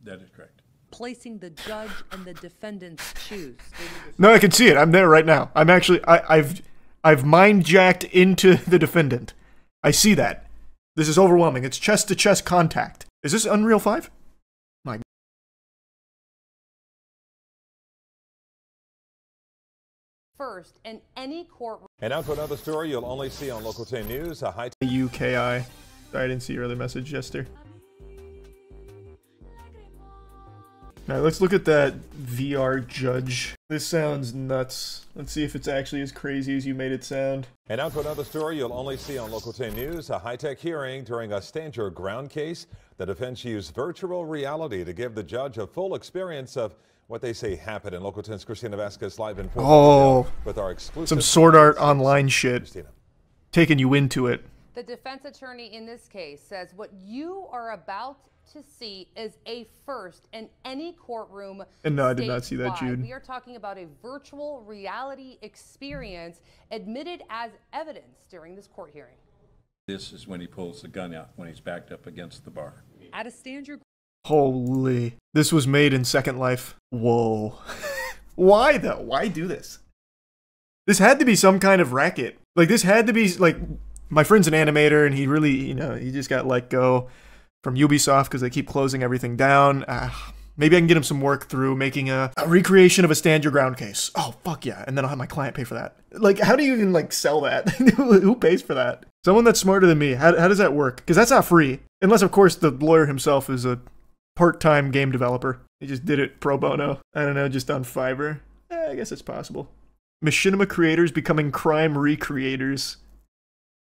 That is correct. Placing the judge in the defendant's shoes. No, I can see it. I'm there right now. I'm actually, I've mind jacked into the defendant. I see that. This is overwhelming. It's chest-to-chest contact. Is this Unreal 5? My First, in any courtroom. And now to another story you'll only see on Local 10 News. A high UKI. Sorry, I didn't see your other message, Jester. Alright, let's look at that VR judge. This sounds nuts. Let's see if it's actually as crazy as you made it sound. And now to another story you'll only see on Local 10 News. A high-tech hearing during a Stand Your Ground case. The defense used virtual reality to give the judge a full experience of what they say happened. In Local 10's Christina Vasquez live in with our exclusive some Sword Art Online shit. Christina. Taking you into it. The defense attorney in this case says what you are about to see is a first in any courtroom. And no, I did not see that, Jude. We are talking about a virtual reality experience admitted as evidence during this court hearing. This is when he pulls the gun out, when he's backed up against the bar. At a Stand Your Holy. This was made in Second Life. Whoa. Why though? Why do this? This had to be some kind of racket. Like, this had to be, like, my friend's an animator and he really, you know, he just got let go from Ubisoft because they keep closing everything down. Maybe I can get him some work through making a recreation of a Stand Your Ground case. Oh, fuck yeah. And then I'll have my client pay for that. Like, how do you even, like, sell that? Who pays for that? Someone that's smarter than me. How does that work? Because that's not free. Unless, of course, the lawyer himself is a part-time game developer. He just did it pro bono. I don't know, just on Fiverr. I guess it's possible. Machinima creators becoming crime recreators.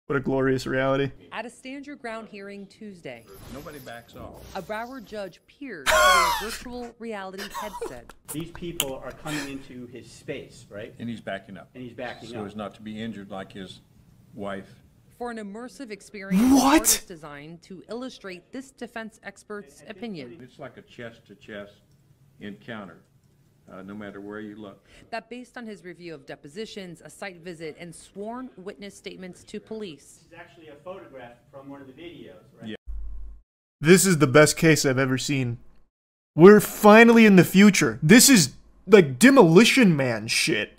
What a glorious reality. At a Stand Your Ground hearing Tuesday, Nobody backs off. a Broward judge peered through a virtual reality headset. These people are coming into his space, right? And he's backing up. And he's backing so up. as not to be injured like his wife. For an immersive experience, the artist designed to illustrate this defense expert's opinion. It's like a chest-to-chest encounter, no matter where you look. That based on his review of depositions, a site visit, and sworn witness statements to police. This is actually a photograph from one of the videos, right? Yeah. This is the best case I've ever seen. We're finally in the future. This is like Demolition Man shit.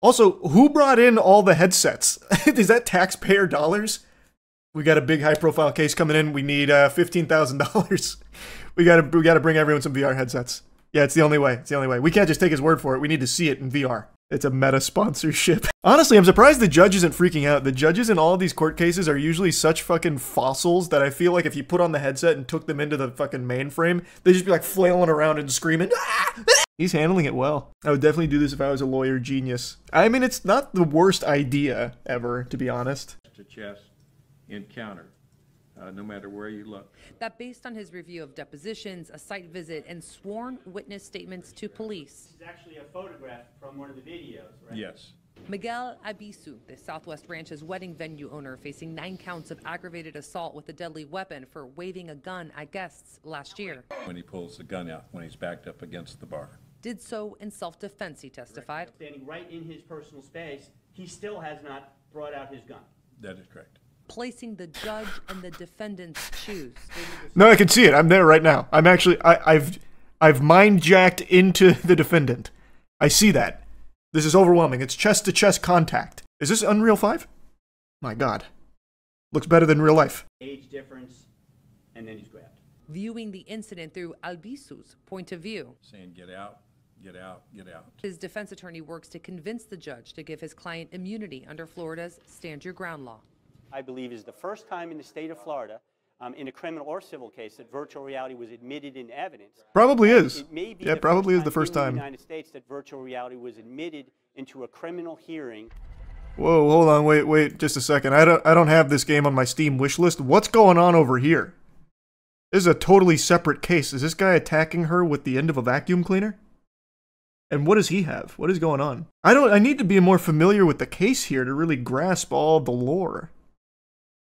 Also, who brought in all the headsets? Is that taxpayer dollars? We got a big high-profile case coming in. We need $15,000. We gotta bring everyone some VR headsets. Yeah, it's the only way. It's the only way. We can't just take his word for it. We need to see it in VR. It's a meta sponsorship. Honestly, I'm surprised the judge isn't freaking out. The judges in all of these court cases are usually such fucking fossils that I feel like if you put on the headset and took them into the fucking mainframe, they'd just be like flailing around and screaming. Ah! He's handling it well. I would definitely do this if I was a lawyer genius. I mean, it's not the worst idea ever, to be honest. Chest-to-chest encounter, no matter where you look. That based on his review of depositions, a site visit, and sworn witness statements to police. This is actually a photograph from one of the videos, right? Yes. Miguel Abisu, the Southwest Ranch's wedding venue owner, facing 9 counts of aggravated assault with a deadly weapon for waving a gun at guests last year. When he pulls the gun out, when he's backed up against the bar. Did so in self-defense, he testified. Standing right in his personal space, he still has not brought out his gun. That is correct. Placing the judge in the defendant's shoes. No, I can see it. I'm there right now. I'm actually, I've mind jacked into the defendant. I see that. This is overwhelming. It's chest-to-chest contact. Is this Unreal 5? My God. Looks better than real life. Age difference, and then he's grabbed. Viewing the incident through Albisu's point of view. Saying, get out, get out, get out. His defense attorney works to convince the judge to give his client immunity under Florida's Stand Your Ground law. I believe is the first time in the state of Florida, in a criminal or civil case, that virtual reality was admitted in evidence. Probably is. It may be yeah, probably is the first time. In the United States that virtual reality was admitted into a criminal hearing. Whoa, hold on, wait, just a second. I don't have this game on my Steam wish list. What's going on over here? This is a totally separate case. Is this guy attacking her with the end of a vacuum cleaner? And what does he have? What is going on? I need to be more familiar with the case here to really grasp all the lore.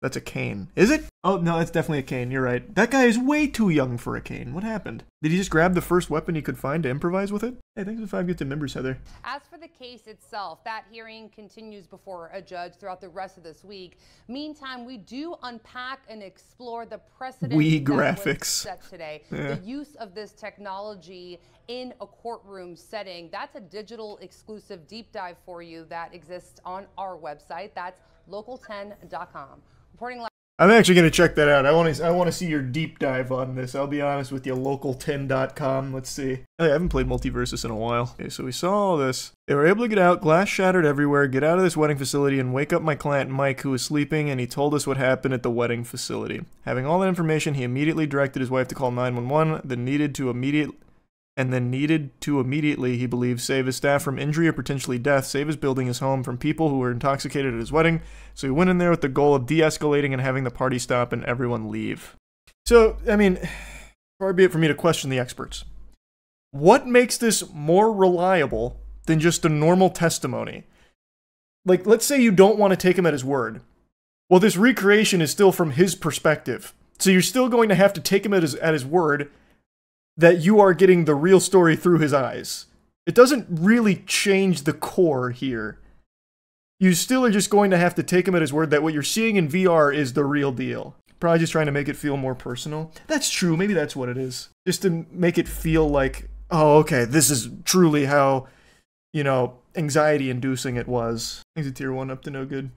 That's a cane. Is it? Oh, no, that's definitely a cane. You're right. That guy is way too young for a cane. What happened? Did he just grab the first weapon he could find to improvise with it? Hey, thanks for 5 gifted members, Heather. As for the case itself, that hearing continues before a judge throughout the rest of this week. Meantime, we do unpack and explore the precedent that graphics. was set today. Yeah. The use of this technology in a courtroom setting. That's a digital exclusive deep dive for you that exists on our website. That's local10.com. Reporting I'm actually going to check that out. I want to see your deep dive on this. I'll be honest with you, local10.com. Let's see. Oh, yeah, I haven't played Multiversus in a while. Okay, so we saw all this. They were able to get out, glass shattered everywhere, get out of this wedding facility, and wake up my client Mike, who was sleeping, and he told us what happened at the wedding facility. Having all that information, he immediately directed his wife to call 911, then needed to immediately, he believes, save his staff from injury or potentially death, save his building, his home, from people who were intoxicated at his wedding. So he went in there with the goal of de-escalating and having the party stop and everyone leave. So, I mean, far be it for me to question the experts. What makes this more reliable than just a normal testimony? Like, let's say you don't want to take him at his word. Well, this recreation is still from his perspective. So you're still going to have to take him at his word that you are getting the real story through his eyes. It doesn't really change the core here. You still are just going to have to take him at his word that what you're seeing in VR is the real deal. Probably just trying to make it feel more personal. That's true, maybe that's what it is. Just to make it feel like, oh, okay, this is truly how, you know, anxiety-inducing it was. Thanks to Tier 1 up to no good.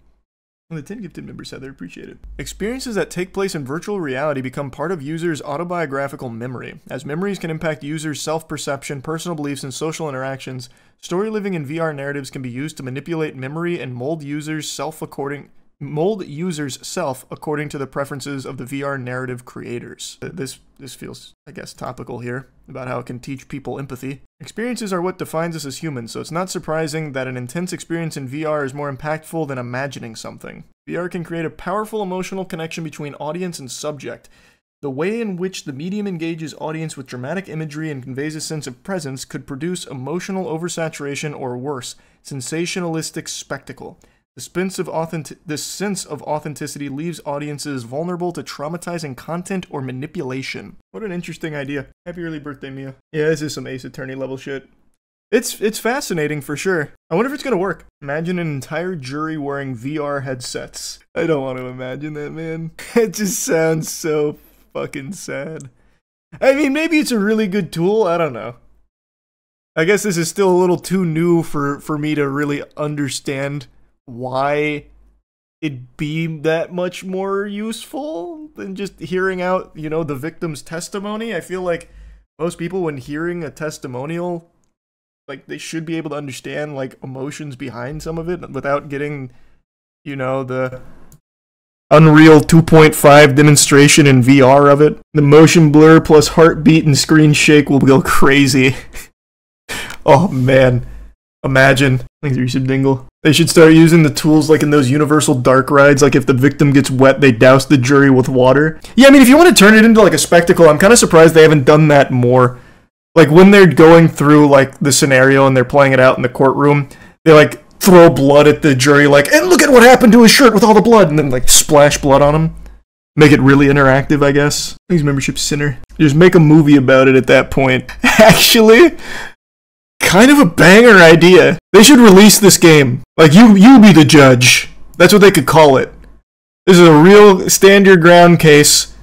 The 10 gifted members, Heather, appreciate it. Experiences that take place in virtual reality become part of users' autobiographical memory. As memories can impact users' self-perception, personal beliefs, and social interactions, story living in VR narratives can be used to manipulate memory and mold users' self according to the preferences of the VR narrative creators. This feels, I guess, topical here, about how it can teach people empathy. Experiences are what defines us as humans, so it's not surprising that an intense experience in VR is more impactful than imagining something. VR can create a powerful emotional connection between audience and subject. The way in which the medium engages audience with dramatic imagery and conveys a sense of presence could produce emotional oversaturation or worse, sensationalistic spectacle. This sense of authenticity leaves audiences vulnerable to traumatizing content or manipulation. What an interesting idea. Happy early birthday, Mia. Yeah, this is some Ace Attorney level shit. It's fascinating for sure. I wonder if it's gonna work. Imagine an entire jury wearing VR headsets. I don't want to imagine that, man. It just sounds so fucking sad. I mean, maybe it's a really good tool. I don't know. I guess this is still a little too new for me to really understand why it'd be that much more useful than just hearing out, you know, the victim's testimony. I feel like most people, when hearing a testimonial, like, they should be able to understand, like, emotions behind some of it without getting, you know, the Unreal 2.5 demonstration in VR of it. The motion blur plus heartbeat and screen shake will go crazy. Oh, man. Imagine. Thanks, Resub Dingle. They should start using the tools like in those Universal dark rides, like if the victim gets wet, they douse the jury with water. Yeah, I mean, if you want to turn it into like a spectacle, I'm kind of surprised they haven't done that more. Like when they're going through like the scenario and they're playing it out in the courtroom, they like throw blood at the jury, like, and look at what happened to his shirt with all the blood, and then like splash blood on him. Make it really interactive, I guess. Thanks, membership sinner. Just make a movie about it at that point. Actually, kind of a banger idea. They should release this game. Like, you be the judge. That's what they could call it. This is a real stand your ground case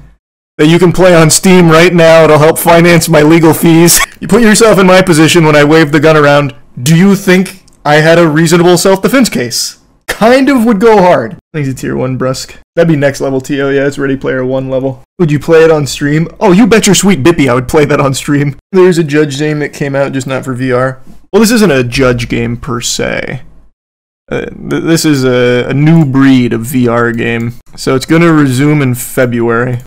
that you can play on Steam right now. It'll help finance my legal fees. You put yourself in my position when I wave the gun around. Do you think I had a reasonable self-defense case? Kind of would go hard. Thanks to Tier 1 Brusque. That'd be next level TO, yeah, it's Ready Player 1 level. Would you play it on stream? Oh, you bet your sweet Bippy I would play that on stream. There's a Judge game that came out, just not for VR. Well, this isn't a Judge game per se. This is a new breed of VR game. So it's gonna resume in February.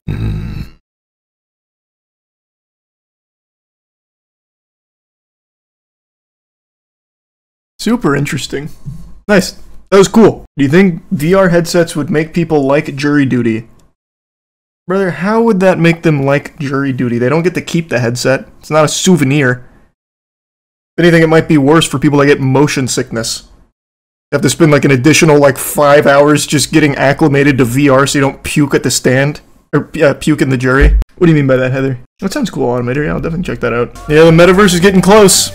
Super interesting. Nice. That was cool. Do you think VR headsets would make people like jury duty? Brother, how would that make them like jury duty? They don't get to keep the headset. It's not a souvenir. If anything, it might be worse for people that get motion sickness. have to spend like an additional like 5 hours just getting acclimated to VR so you don't puke at the stand. Or puke in the jury. What do you mean by that, Heather? That sounds cool, Automator. Yeah, I'll definitely check that out. Yeah, the metaverse is getting close.